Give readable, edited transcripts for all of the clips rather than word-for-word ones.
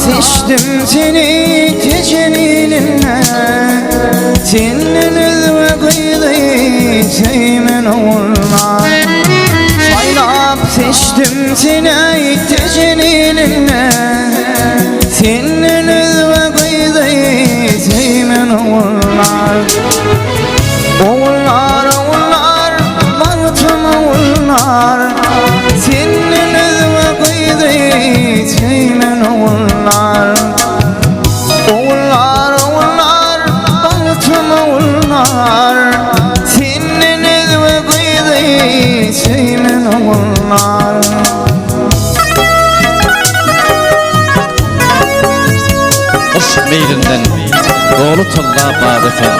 seçtim seni geceninle. Senin ve kıydı sevmen olmaz. Saylap seçtim seni geceninle. Senin ve kıydı sevmen olmaz. Oğullar oğullar baktım oğullar. Senin ve kıydı sevmen oğullar. Oğullar oğullar baktım oğullar. Senin ve kıydı sevmen oğullar. Aşk meylinden dolu tulla bağlısan,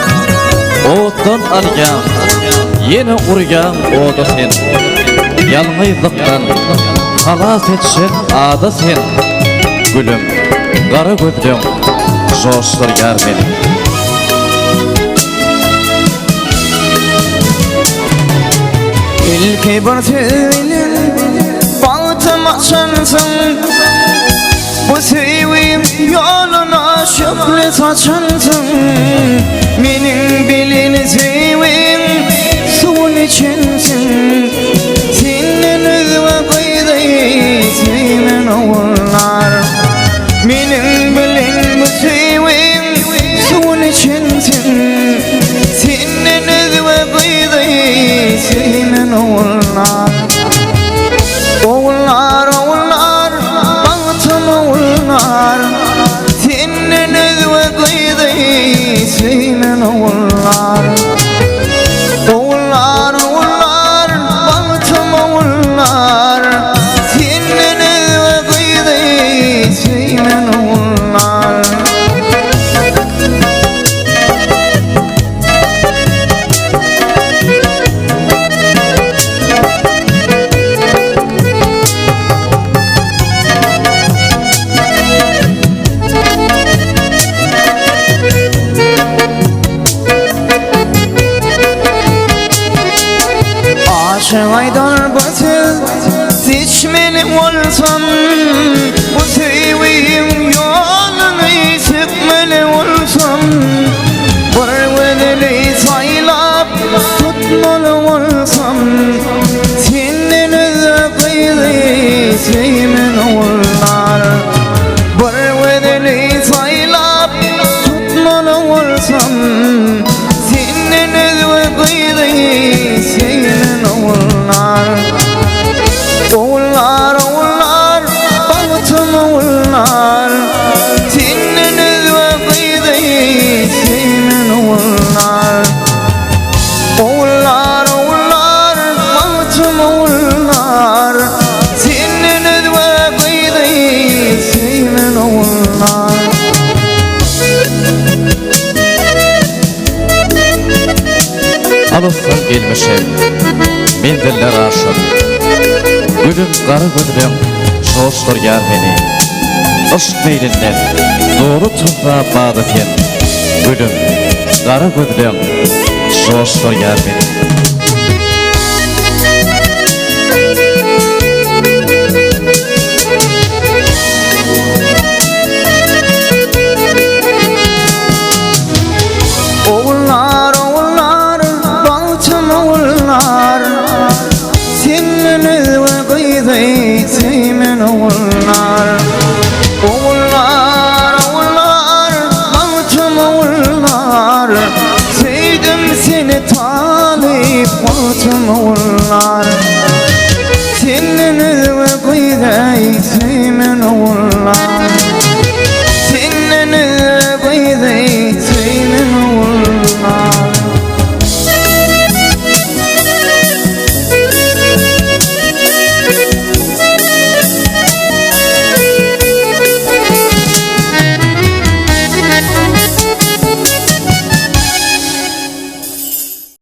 oğuttan algan, yine urgan oğda sen. Yalnızlıktan halas etşen ağda sen. Gülüm, kara gözlüm, coşturgar beni. İlk bir sevinin baktım açansın. Bu sevim yoluna şöyle saçansın. Benim bilin sevim suyun içinsin. Senin ve kıydı sevmen oğullar. Benim bilin bu sevim suyun içinsin. Senin ve kıydı sevmen oğullar. Oğullar oğullar baktım oğullar. Senin ve kıydı sevmen oğullar. Oğullar oğullar baktım oğullar. Senin ve kıydı sevmen oğullar. Aşık aydar batıl seçmeni olsam. Bu seviyim yolunu sıkmalı olsam. Bırveli saylap tutmalı olsam. Senin de kıydı sevmen oğullar. Bırveli saylap tutmalı olsam. Senin de kıydı sevmen oğullar. Oğullar oğullar baktım oğullar. Senin ve kıydı sevmen oğullar. Oğullar oğullar baktım oğullar. Senin ve kıydı sevmen oğullar. Alıftan gelmişim, mendiller aşık. Gülüm, kara gözlüm, coşturgar beni. Aşk meylinden doğru tulla bağlı sen. Gülüm, kara gözlüm, coşturgar beni. Oğullar oğullar baktım oğullar. Senin ve kıydı sevmen oğullar. Oğullar oğullar baktım oğullar. Sevdim seni talip baktım oğullar. Senin